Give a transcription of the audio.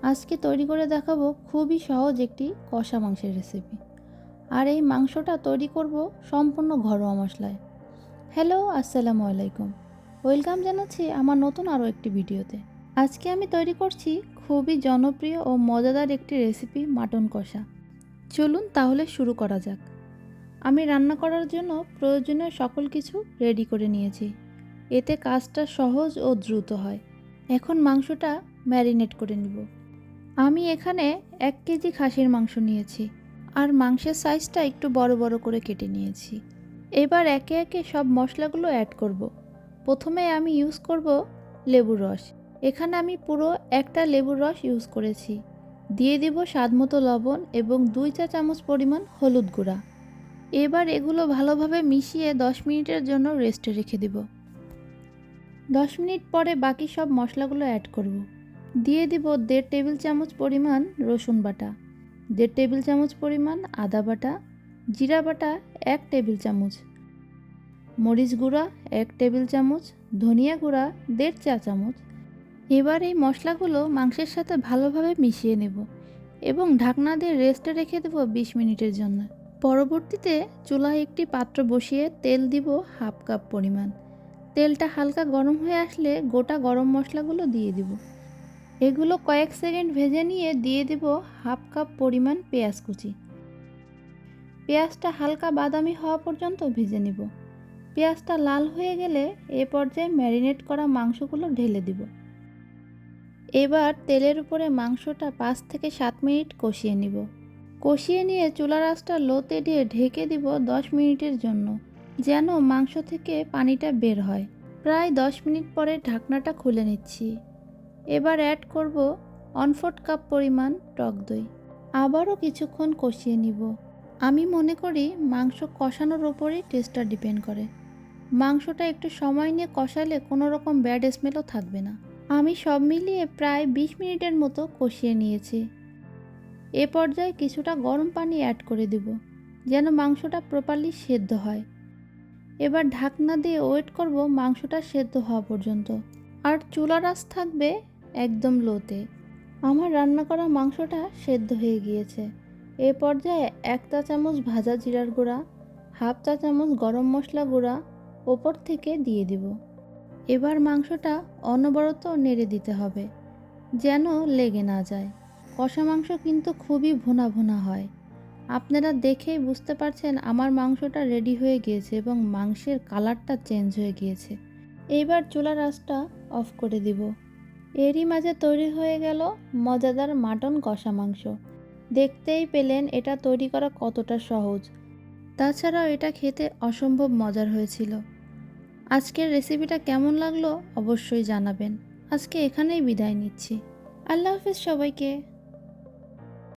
আজকে তৈরি করে দেখাবো খুবই সহজ একটি কষা মাংসের রেসিপি। আর এই মাংসটা তৈরি করব সম্পূর্ণ ঘরোয়া মশলায়। হ্যালো, আসসালামু আলাইকুম। ওয়েলকাম জানাচ্ছি আমার নতুন আরও একটি ভিডিওতে। আজকে আমি তৈরি করছি খুবই জনপ্রিয় ও মজাদার একটি রেসিপি, মাটন কষা। চলুন তাহলে শুরু করা যাক। আমি রান্না করার জন্য প্রয়োজনীয় সকল কিছু রেডি করে নিয়েছি, এতে কাজটা সহজ ও দ্রুত হয়। এখন মাংসটা ম্যারিনেট করে নিব। আমি এখানে 1 কেজি খাসির মাংস নিয়েছি আর মাংসের সাইজটা একটু বড় বড় করে কেটে নিয়েছি। এবার একে একে সব মশলাগুলো অ্যাড করব। প্রথমে আমি ইউজ করব লেবুর রস। এখানে আমি পুরো একটা লেবুর রস ইউজ করেছি। দিয়ে দিব স্বাদমতো লবণ এবং 2 চা চামচ পরিমাণ হলুদ গুঁড়া। এবার এগুলো ভালোভাবে মিশিয়ে 10 মিনিটের জন্য রেস্টে রেখে দিব। 10 মিনিট পরে বাকি সব মশলাগুলো অ্যাড করব। দিয়ে দিব 1.5 টেবিল চামচ পরিমাণ রসুন বাটা, 1.5 টেবিল চামচ পরিমাণ আদা বাটা, জিরা বাটা 1 টেবিল চামচ, মরিচ গুঁড়া 1 টেবিল চামচ, ধনিয়া গুঁড়া 1.5 চা চামচ। এবার এই মশলাগুলো মাংসের সাথে ভালোভাবে মিশিয়ে নেব এবং ঢাকনা দিয়ে রেস্টে রেখে দেব 20 মিনিটের জন্য। পরবর্তীতে চুলায় একটি পাত্র বসিয়ে তেল দিব হাফ কাপ পরিমাণ। তেলটা হালকা গরম হয়ে আসলে গোটা গরম মশলাগুলো দিয়ে দিব। এগুলো কয়েক সেকেন্ড ভেজে নিয়ে দিয়ে দেব হাফ কাপ পরিমাণ পেঁয়াজ কুচি। পেঁয়াজটা হালকা বাদামি হওয়া পর্যন্ত ভেজে নিব। পেঁয়াজটা লাল হয়ে গেলে এ পর্যায়ে ম্যারিনেট করা মাংসগুলো ঢেলে দিব। এবার তেলের উপরে মাংসটা 5 থেকে 7 মিনিট কষিয়ে নিব। কষিয়ে নিয়ে চুলার আঁচটা লোতে দিয়ে ঢেকে দিব 10 মিনিটের জন্য, যেন মাংস থেকে পানিটা বের হয়। প্রায় 10 মিনিট পরে ঢাকনাটা খুলে নিচ্ছি। এবার অ্যাড করব 1/4 কাপ পরিমাণ টক দই। আবারও কিছুক্ষণ কষিয়ে নিব। আমি মনে করি মাংস কষানোর ওপরেই টেস্টটা ডিপেন্ড করে। মাংসটা একটু সময় নিয়ে কষালে কোনো রকম ব্যাড স্মেলও থাকবে না। আমি সব মিলিয়ে প্রায় 20 মিনিটের মতো কষিয়ে নিয়েছি। এ পর্যায়ে কিছুটা গরম পানি অ্যাড করে দেব, যেন মাংসটা প্রপারলি সেদ্ধ হয়। এবার ঢাকনা দিয়ে ওয়েট করব মাংসটা সেদ্ধ হওয়া পর্যন্ত। আর চুলার আঁচ থাকবে একদম লোতে। আমার রান্না করা মাংসটা সেদ্ধ হয়ে গিয়েছে। এ পর্যায়ে 1 চা চামচ ভাজা জিরার গুঁড়া, হাফ চা চামচ গরম মশলা গুঁড়া ওপর থেকে দিয়ে দিব। এবার মাংসটা অনবরত নেড়ে দিতে হবে, যেন লেগে না যায়। কষা মাংস কিন্তু খুবই ভুনা ভুনা হয়। আপনারা দেখেই বুঝতে পারছেন আমার মাংসটা রেডি হয়ে গিয়েছে এবং মাংসের কালারটা চেঞ্জ হয়ে গিয়েছে। এইবার চুলার আঁচটা অফ করে দিব। এরই মাঝে তৈরি হয়ে গেল মজাদার মাটন কষা মাংস। দেখতেই পেলেন এটা তৈরি করা কতটা সহজ। তাছাড়াও এটা খেতে অসম্ভব মজার হয়েছিল। আজকের রেসিপিটা কেমন লাগলো অবশ্যই জানাবেন। আজকে এখানেই বিদায় নিচ্ছি। আল্লাহ হাফেজ সবাইকে।